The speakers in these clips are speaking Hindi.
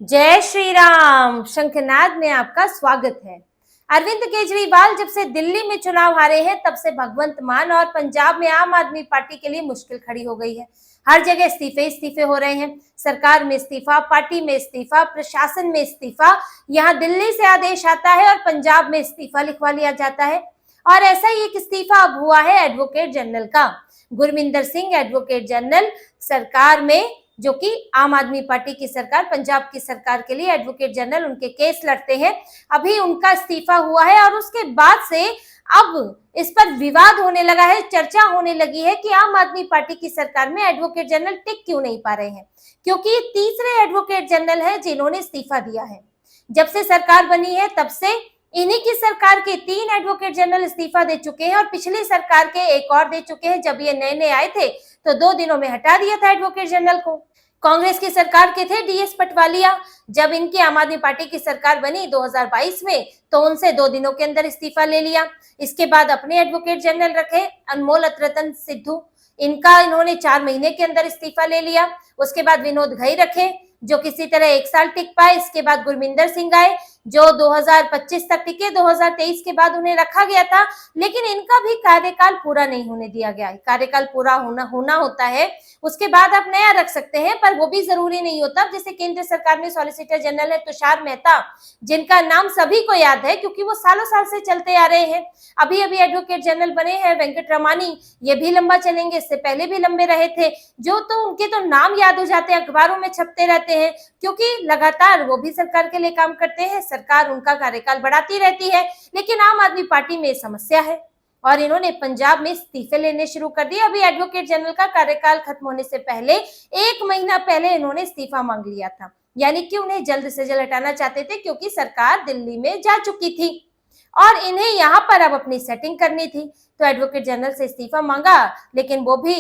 जय श्री राम। शंखनाद में आपका स्वागत है। अरविंद केजरीवाल जब से दिल्ली में चुनाव हारे हैं तब से भगवंत मान और पंजाब में आम आदमी पार्टी के लिए मुश्किल खड़ी हो गई है। हर जगह इस्तीफे हो रहे हैं। सरकार में इस्तीफा, पार्टी में इस्तीफा, प्रशासन में इस्तीफा। यहाँ दिल्ली से आदेश आता है और पंजाब में इस्तीफा लिखवा लिया जाता है। और ऐसा ही एक इस्तीफा अब हुआ है एडवोकेट जनरल का। गुरमिंदर सिंह एडवोकेट जनरल सरकार में, जो कि आम आदमी पार्टी की सरकार, पंजाब की सरकार के लिए एडवोकेट जनरल उनके केस लड़ते हैं। अभी उनका इस्तीफा हुआ है और उसके बाद से अब इस पर विवाद होने लगा है, चर्चा होने लगी है कि आम आदमी पार्टी की सरकार में एडवोकेट जनरल टिक क्यों नहीं पा रहे हैं, क्योंकि ये तीसरे एडवोकेट जनरल हैं जिन्होंने इस्तीफा दिया है। जब से सरकार बनी है तब से इन्हीं की सरकार के 3 एडवोकेट जनरल इस्तीफा दे चुके हैं और पिछली सरकार के एक और दे चुके हैं। जब ये नए नए आए थे तो 2 दिनों में हटा दिया था एडवोकेट जनरल को। कांग्रेस की सरकार के थे डीएस पटवालिया। जब इनकी आम आदमी पार्टी की सरकार बनी 2022 में तो उनसे 2 दिनों के अंदर इस्तीफा ले लिया। इसके बाद अपने एडवोकेट जनरल रखे अनमोल अत्रतन सिद्धू, इनका इन्होंने 4 महीने के अंदर इस्तीफा ले लिया। उसके बाद विनोद घई रखे जो किसी तरह 1 साल टिक पाए। इसके बाद गुरमिंदर सिंह आए जो 2025 तक टिके। 2023 के बाद उन्हें रखा गया था, लेकिन इनका भी कार्यकाल पूरा नहीं होने दिया गया है। कार्यकाल पूरा होना होता है, उसके बाद आप नया रख सकते हैं, पर वो भी जरूरी नहीं होता। जैसे केंद्र सरकार में सॉलिसिटर जनरल है तुषार मेहता, जिनका नाम सभी को याद है क्योंकि वो सालों साल से चलते आ रहे हैं। अभी अभी एडवोकेट जनरल बने हैं वेंकट रमानी, ये भी लंबा चलेंगे, इससे पहले भी लंबे रहे थे। जो तो उनके तो नाम याद हो जाते हैं, अखबारों में छपते रहते हैं, क्योंकि लगातार वो भी सरकार के लिए काम करते हैं। सरकार उनका कार्यकाल बढ़ाती रहती है, लेकिन आम आदमी पार्टी में समस्या है और इन्होंने पंजाब में इस्तीफे लेने शुरू कर दिए। अभी एडवोकेट जनरल का कार्यकाल खत्म होने से पहले 1 महीना पहले इन्होंने इस्तीफा मांग लिया था, यानी कि उन्हें जल्द से जल्द हटाना चाहते थे क्योंकि सरकार दिल्ली में जा चुकी थी और इन्हें यहाँ पर अब अपनी सेटिंग करनी थी। तो एडवोकेट जनरल से इस्तीफा मांगा, लेकिन वो भी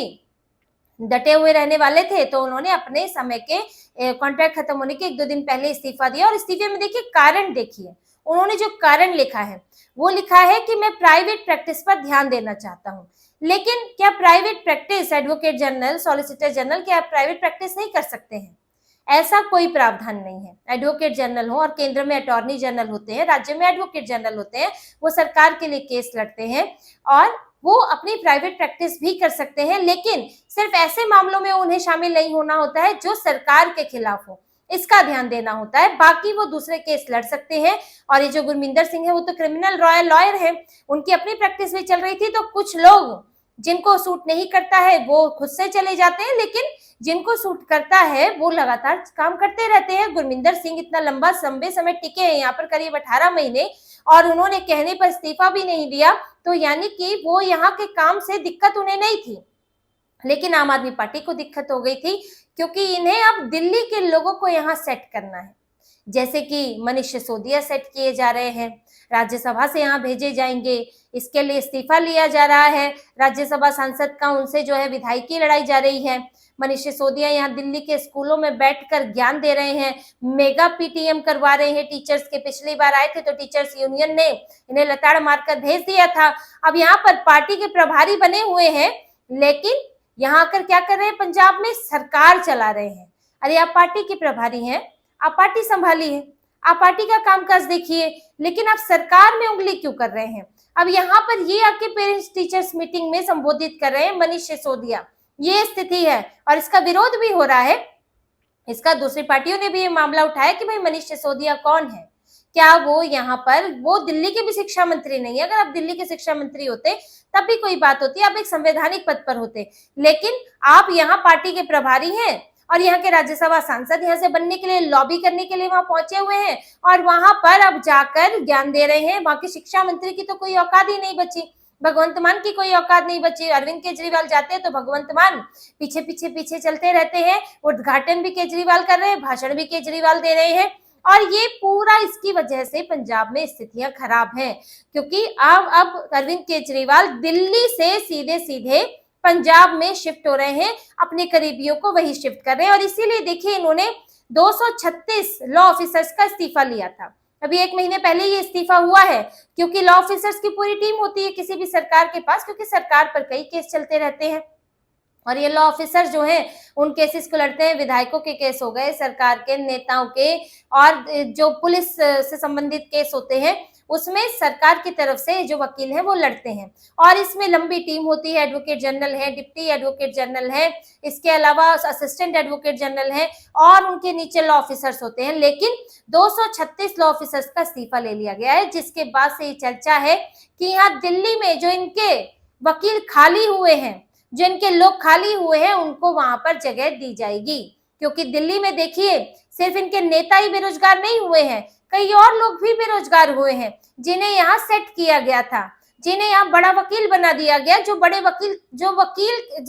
डटे हुए रहने वाले थे, तो उन्होंने अपने समय के कॉन्ट्रैक्ट खत्म होने के 1-2 दिन पहले इस्तीफा दिया। और इस्तीफे में देखिए कारण, देखिए उन्होंने जो कारण लिखा है वो लिखा है कि मैं प्राइवेट प्रैक्टिस पर ध्यान देना चाहता हूं। लेकिन क्या private practice, advocate general, solicitor general, क्या आप प्राइवेट प्रैक्टिस नहीं कर सकते हैं? ऐसा कोई प्रावधान नहीं है। एडवोकेट जनरल हो और केंद्र में अटॉर्नी जनरल होते हैं, राज्य में एडवोकेट जनरल होते हैं, वो सरकार के लिए केस लड़ते हैं और वो अपनी प्राइवेट प्रैक्टिस भी कर सकते हैं, लेकिन सिर्फ ऐसे मामलों में उन्हें शामिल नहीं होना होता है जो सरकार के खिलाफ हो, इसका ध्यान देना होता है। बाकी वो दूसरे केस लड़ सकते हैं। और ये जो गुरमिंदर सिंह है वो तो क्रिमिनल रॉयल लॉयर है, उनकी अपनी प्रैक्टिस भी चल रही थी। तो कुछ लोग जिनको सूट नहीं करता है वो खुद से चले जाते हैं, लेकिन जिनको सूट करता है वो लगातार काम करते रहते हैं। गुरमिंदर सिंह इतना लंबा समय टिके हैं यहाँ पर, करीब 18 महीने, और उन्होंने कहने पर इस्तीफा भी नहीं दिया, तो यानी कि वो यहाँ के काम से दिक्कत उन्हें नहीं थी, लेकिन आम आदमी पार्टी को दिक्कत हो गई थी क्योंकि इन्हें अब दिल्ली के लोगों को यहाँ सेट करना है। जैसे कि मनीष सिसोदिया सेट किए जा रहे हैं, राज्यसभा से यहाँ भेजे जाएंगे, इसके लिए इस्तीफा लिया जा रहा है। राज्यसभा सांसद का उनसे जो है विधायकी लड़ाई जा रही है। मनीष सिसोदिया यहाँ दिल्ली के स्कूलों में बैठकर ज्ञान दे रहे हैं, मेगा पीटीएम करवा रहे हैं टीचर्स के। पिछली बार आए थे तो टीचर्स यूनियन ने इन्हें लताड़ मारकर भेज दिया था। अब यहाँ पर पार्टी के प्रभारी बने हुए हैं, लेकिन यहाँ आकर क्या कर रहे हैं, पंजाब में सरकार चला रहे हैं। अरे आप पार्टी के प्रभारी हैं, आप पार्टी संभाली है, आप पार्टी का कामकाज देखिए, लेकिन आप सरकार में उंगली क्यों कर रहे हैं? अब यहाँ पर ये आके पेरेंट्स टीचर्स मीटिंग में संबोधित कर रहे हैं मनीष सिसोदिया। ये स्थिति है और इसका विरोध भी हो रहा है। इसका दूसरी पार्टियों ने भी ये मामला उठाया कि भाई मनीष सिसोदिया कौन है, क्या वो यहाँ पर, वो दिल्ली के भी शिक्षा मंत्री नहीं है। अगर आप दिल्ली के शिक्षा मंत्री होते तब भी कोई बात होती, आप एक संवैधानिक पद पर होते, लेकिन आप यहाँ पार्टी के प्रभारी हैं और यहाँ के राज्यसभा सांसद यहाँ से बनने के लिए, लॉबी करने के लिए वहां पहुंचे हुए हैं और वहां पर अब जाकर ज्ञान दे रहे हैं। वहां के शिक्षा मंत्री की तो कोई औकात ही नहीं बची, भगवंत मान की कोई औकात नहीं बची। अरविंद केजरीवाल जाते हैं तो भगवंत मान पीछे पीछे पीछे चलते रहते हैं। उद्घाटन भी केजरीवाल कर रहे हैं, भाषण भी केजरीवाल दे रहे हैं, और ये पूरा इसकी वजह से पंजाब में स्थितियां खराब हैं, क्योंकि अब अरविंद केजरीवाल दिल्ली से सीधे सीधे पंजाब में शिफ्ट हो रहे हैं, अपने करीबियों को वही शिफ्ट कर रहे हैं। और इसीलिए देखिए इन्होंने 236 लॉ ऑफिसर्स का इस्तीफा लिया था। अभी 1 महीने पहले ये इस्तीफा हुआ है, क्योंकि लॉ ऑफिसर्स की पूरी टीम होती है किसी भी सरकार के पास, क्योंकि सरकार पर कई केस चलते रहते हैं। और ये लॉ ऑफिसर जो हैं उन केसेस को लड़ते हैं। विधायकों के केस हो गए, सरकार के नेताओं के, और जो पुलिस से संबंधित केस होते हैं उसमें सरकार की तरफ से जो वकील हैं वो लड़ते हैं। और इसमें लंबी टीम होती है, एडवोकेट जनरल है, डिप्टी एडवोकेट जनरल है, इसके अलावा असिस्टेंट एडवोकेट जनरल है और उनके नीचे लॉ ऑफिसर्स होते हैं। लेकिन 236 लॉ ऑफिसर्स का इस्तीफा ले लिया गया है, जिसके बाद से ये चर्चा है कि यहाँ दिल्ली में जो इनके वकील खाली हुए हैं, जो इनके लोग खाली हुए हैं, उनको वहां पर जगह दी जाएगी। क्योंकि दिल्ली में देखिए सिर्फ इनके नेता ही बेरोजगार नहीं हुए हैं, कई और लोग भी बेरोजगार हुए हैं जिन्हें यहाँ सेट किया गया था, जिन्हें यहाँ बड़ा वकील बना दिया गया। जो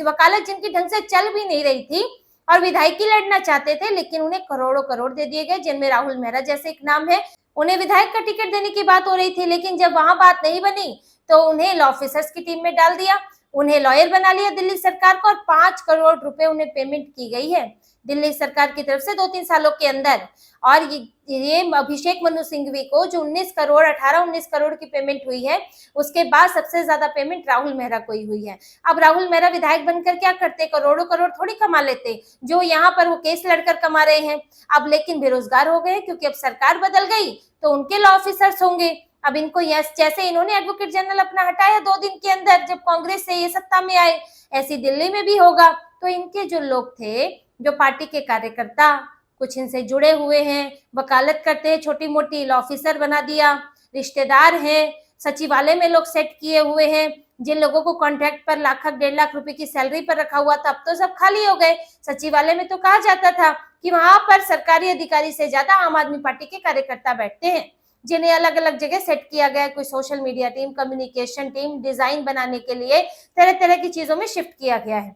वकालत जिनकी ढंग से चल भी नहीं रही थी और विधायकी लड़ना चाहते थे, लेकिन उन्हें करोड़ों करोड़ दे दिए गए, जिनमें राहुल मेहरा जैसे एक नाम है। उन्हें विधायक का टिकट देने की बात हो रही थी, लेकिन जब वहां बात नहीं बनी तो उन्हें लॉ ऑफिसर्स की टीम में डाल दिया, उन्हें लॉयर बना लिया दिल्ली सरकार को, और 5 करोड़ रुपए उन्हें पेमेंट की गई है दिल्ली सरकार की तरफ से 2-3 सालों के अंदर। और ये अभिषेक मनु सिंघवी को जो 18-19 करोड़ की पेमेंट हुई है, उसके बाद सबसे ज्यादा पेमेंट राहुल मेहरा को ही हुई है। अब राहुल मेहरा विधायक बनकर क्या करते, करोड़ों करोड़ थोड़ी कमा लेते जो यहाँ पर वो केस लड़कर कमा रहे हैं। अब लेकिन बेरोजगार हो गए, क्योंकि अब सरकार बदल गई तो उनके लॉ ऑफिसर्स होंगे। अब इनको जैसे इन्होंने एडवोकेट जनरल अपना हटाया 2 दिन के अंदर जब कांग्रेस से ये सत्ता में आए, ऐसी दिल्ली में भी होगा। तो इनके जो लोग थे, जो पार्टी के कार्यकर्ता, कुछ इनसे जुड़े हुए हैं, वकालत करते हैं, छोटी मोटी लॉ ऑफिसर बना दिया, रिश्तेदार हैं, सचिवालय में लोग सेट किए हुए हैं, जिन लोगों को कॉन्ट्रैक्ट पर लाख 1.5 लाख रुपए की सैलरी पर रखा हुआ था, अब तो सब खाली हो गए। सचिवालय में तो कहा जाता था कि वहां पर सरकारी अधिकारी से ज्यादा आम आदमी पार्टी के कार्यकर्ता बैठते हैं, जिन्हें अलग अलग जगह सेट किया गया है। कोई social media team, communication team, design बनाने के लिए तरह तरह की चीजों में शिफ्ट किया गया है।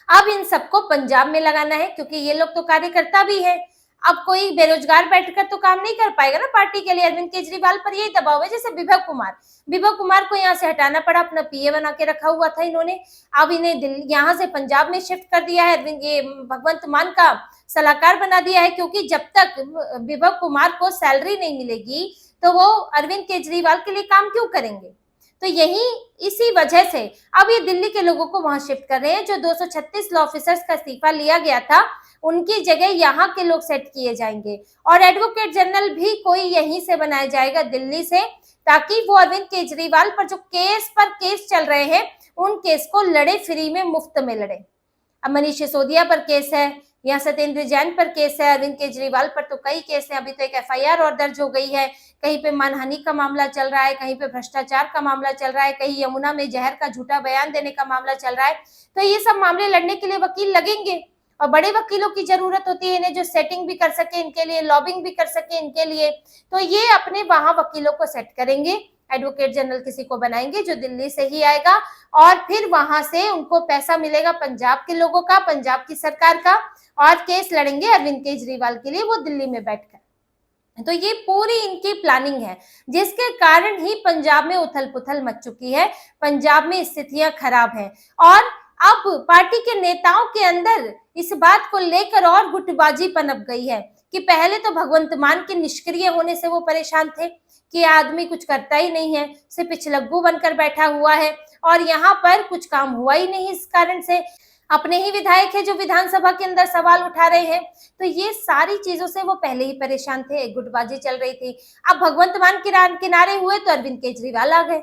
अब इन सबको पंजाब में लगाना है, क्योंकि ये लोग तो कार्यकर्ता भी हैं। अब कोई बेरोजगार बैठकर तो काम नहीं कर पाएगा ना पार्टी के लिए। अरविंद केजरीवाल पर यही दबाव है। जैसे विभव कुमार को यहाँ से हटाना पड़ा, अपना पीए बना के रखा हुआ था इन्होंने, अब इन्हें यहाँ से पंजाब में शिफ्ट कर दिया है। ये भगवंत मान का सलाहकार बना दिया है, क्योंकि जब तक विभव कुमार को सैलरी नहीं मिलेगी तो वो अरविंद केजरीवाल के लिए काम क्यों करेंगे। तो यही इसी वजह से अब ये दिल्ली के लोगों को वहां शिफ्ट कर रहे हैं। जो 236 लॉ ऑफिसर्स का इस्तीफा लिया गया था, उनकी जगह यहाँ के लोग सेट किए जाएंगे, और एडवोकेट जनरल भी कोई यहीं से बनाया जाएगा दिल्ली से, ताकि वो अरविंद केजरीवाल पर जो केस चल रहे हैं उन केस को लड़े, फ्री में, मुफ्त में लड़े। अब मनीष सिसोदिया पर केस है, यहाँ सत्येंद्र जैन पर केस है, अरविंद केजरीवाल पर तो कई केस है। अभी तो एक एफआईआर और दर्ज हो गई है, कहीं पे मानहानि का मामला चल रहा है, कहीं पे भ्रष्टाचार का मामला चल रहा है, कहीं यमुना में जहर का झूठा बयान देने का मामला चल रहा है। तो ये सब मामले लड़ने के लिए वकील लगेंगे, और बड़े वकीलों की जरूरत होती है इन्हें, जो सेटिंग भी कर सके इनके लिए, लॉबिंग भी कर सके इनके लिए। तो ये अपने वहां वकीलों को सेट करेंगे, एडवोकेट जनरल किसी को बनाएंगे जो दिल्ली से ही आएगा, और फिर वहां से उनको पैसा मिलेगा पंजाब के लोगों का, पंजाब की सरकार का, और केस लड़ेंगे अरविंद केजरीवाल के लिए वो दिल्ली में बैठकर। तो ये पूरी इनकी प्लानिंग है, जिसके कारण ही पंजाब में उथल पुथल मच चुकी है, पंजाब में स्थितियां खराब हैं। और अब पार्टी के नेताओं के अंदर इस बात को लेकर और गुटबाजी पनप गई है कि पहले तो भगवंत मान के निष्क्रिय होने से वो परेशान थे कि आदमी कुछ करता ही नहीं है, सिर्फ पिछलग्गू बनकर बैठा हुआ है, और यहाँ पर कुछ काम हुआ ही नहीं। इस कारण से अपने ही विधायक है जो विधानसभा के अंदर सवाल उठा रहे हैं। तो ये सारी चीजों से वो पहले ही परेशान थे, गुटबाजी चल रही थी। अब भगवंत मान किनारे हुए तो अरविंद केजरीवाल आ गए।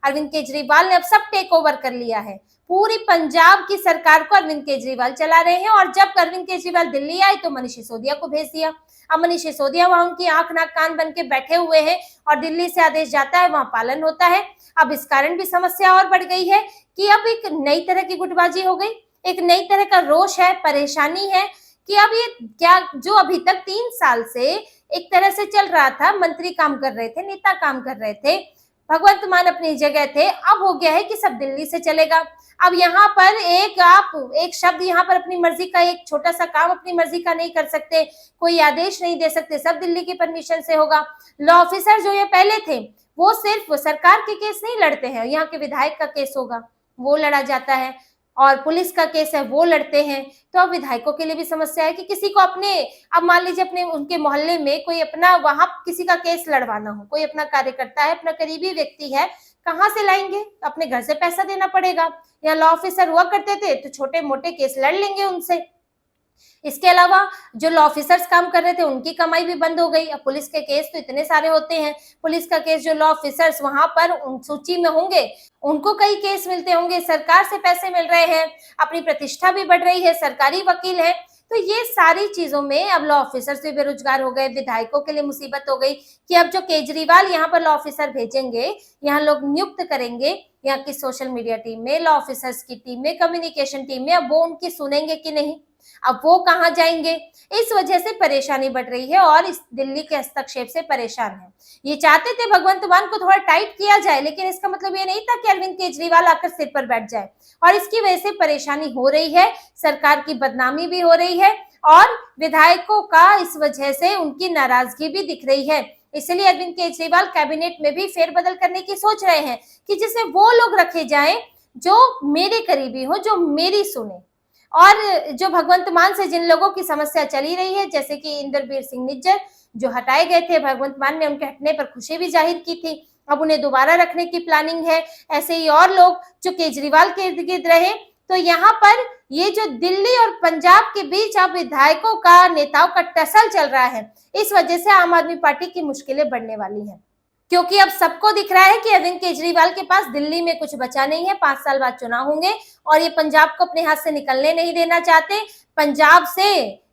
अरविंद केजरीवाल ने अब सब टेक ओवर कर लिया है, पूरी पंजाब की सरकार को अरविंद केजरीवाल चला रहे हैं। और जब अरविंद केजरीवाल दिल्ली आए तो मनीष सिसोदिया को भेज दिया। अब मनीष सिसोदिया वहां उनकी आंख नाक कान बन के बैठे हुए हैं, और दिल्ली से आदेश जाता है वहां पालन होता है। अब इस कारण भी समस्या और बढ़ गई है कि अब एक नई तरह की गुटबाजी हो गई, एक नई तरह का रोष है, परेशानी है कि अब ये क्या, जो अभी तक 3 साल से एक तरह से चल रहा था, मंत्री काम कर रहे थे, नेता काम कर रहे थे, भगवंत मान अपनी जगह थे, अब हो गया है कि सब दिल्ली से चलेगा। अब यहाँ पर एक शब्द यहाँ पर अपनी मर्जी का, एक छोटा सा काम अपनी मर्जी का नहीं कर सकते, कोई आदेश नहीं दे सकते, सब दिल्ली की परमिशन से होगा। लॉ ऑफिसर जो ये पहले थे वो सिर्फ सरकार के केस नहीं लड़ते हैं, यहाँ के विधायक का केस होगा वो लड़ा जाता है, और पुलिस का केस है वो लड़ते हैं। तो अब विधायकों के लिए भी समस्या है कि किसी को अपने, अब मान लीजिए अपने उनके मोहल्ले में कोई अपना वहां किसी का केस लड़वाना हो, कोई अपना कार्यकर्ता है, अपना करीबी व्यक्ति है कहाँ से लाएंगे? अपने घर से पैसा देना पड़ेगा। यहाँ लॉ ऑफिसर हुआ करते थे तो छोटे मोटे केस लड़ लेंगे उनसे। इसके अलावा जो लॉ ऑफिसर्स काम कर रहे थे उनकी कमाई भी बंद हो गई। अब पुलिस के केस तो इतने सारे होते हैं, पुलिस का केस जो लॉ ऑफिसर्स वहां पर सूची में होंगे उनको कई केस मिलते होंगे, सरकार से पैसे मिल रहे हैं, अपनी प्रतिष्ठा भी बढ़ रही है, सरकारी वकील है। तो ये सारी चीजों में अब लॉ ऑफिसर्स भी बेरोजगार हो गए। विधायकों के लिए मुसीबत हो गई कि अब जो केजरीवाल यहाँ पर लॉ ऑफिसर भेजेंगे, यहाँ लोग नियुक्त करेंगे यहाँ की सोशल मीडिया टीम में, लॉ ऑफिसर्स की टीम में, कम्युनिकेशन टीम में, अब वो उनकी सुनेंगे कि नहीं? अब वो कहाँ जाएंगे? इस वजह से परेशानी बढ़ रही है और इस दिल्ली के हस्तक्षेप से परेशान है। ये चाहते थे भगवंत मान को थोड़ा टाइट किया जाए, लेकिन इसका मतलब ये नहीं था कि अरविंद केजरीवाल आकर सिर पर बैठ जाए, और इसकी वजह से परेशानी हो रही है, सरकार की बदनामी भी हो रही है और विधायकों का इस वजह से उनकी नाराजगी भी दिख रही है। इसलिए अरविंद केजरीवाल कैबिनेट में भी फेरबदल करने की सोच रहे हैं कि जिसमें वो लोग रखे जाएं जो मेरे करीबी हो, जो मेरी सुने। और जो भगवंत मान से जिन लोगों की समस्या चली रही है, जैसे कि इंद्रवीर सिंह निज्जर जो हटाए गए थे, भगवंत मान ने उनके हटने पर खुशी भी जाहिर की थी, अब उन्हें दोबारा रखने की प्लानिंग है। ऐसे ही और लोग जो केजरीवाल के इर्द गिर्द रहे। तो यहाँ पर ये जो दिल्ली और पंजाब के बीच अब विधायकों का, नेताओं का टसल चल रहा है, इस वजह से आम आदमी पार्टी की मुश्किलें बढ़ने वाली हैं, क्योंकि अब सबको दिख रहा है कि अरविंद केजरीवाल के पास दिल्ली में कुछ बचा नहीं है। 5 साल बाद चुनाव होंगे और ये पंजाब को अपने हाथ से निकलने नहीं देना चाहते। पंजाब से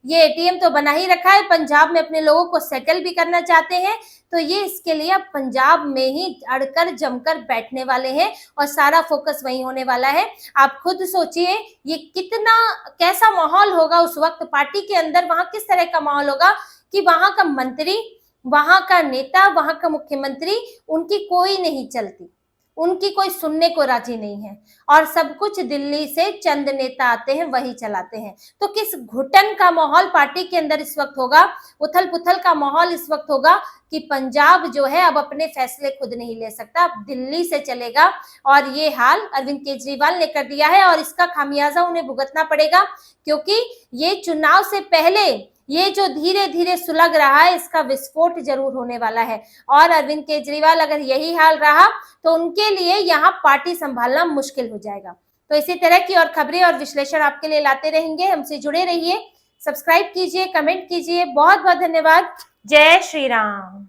ये एटीएम तो बना ही रखा है, पंजाब में अपने लोगों को सेटल भी करना चाहते हैं। तो ये इसके लिए अब पंजाब में ही अड़कर जमकर बैठने वाले हैं और सारा फोकस वहीं होने वाला है। आप खुद सोचिए ये कितना, कैसा माहौल होगा उस वक्त पार्टी के अंदर, वहां किस तरह का माहौल होगा कि वहां का मंत्री, वहां का नेता, वहां का मुख्यमंत्री, उनकी कोई नहीं चलती, उनकी कोई सुनने को राजी नहीं है और सब कुछ दिल्ली से चंद नेता आते हैं वही चलाते हैं। तो किस घुटन का माहौल पार्टी के अंदर इस वक्त होगा, उथल पुथल का माहौल इस वक्त होगा कि पंजाब जो है अब अपने फैसले खुद नहीं ले सकता, अब दिल्ली से चलेगा। और ये हाल अरविंद केजरीवाल ने कर दिया है और इसका खामियाजा उन्हें भुगतना पड़ेगा, क्योंकि ये चुनाव से पहले ये जो धीरे धीरे सुलग रहा है इसका विस्फोट जरूर होने वाला है। और अरविंद केजरीवाल अगर यही हाल रहा तो उनके लिए यहाँ पार्टी संभालना मुश्किल हो जाएगा। तो इसी तरह की और खबरें और विश्लेषण आपके लिए लाते रहेंगे, हमसे जुड़े रहिए, सब्सक्राइब कीजिए, कमेंट कीजिए। बहुत बहुत धन्यवाद। जय श्री राम।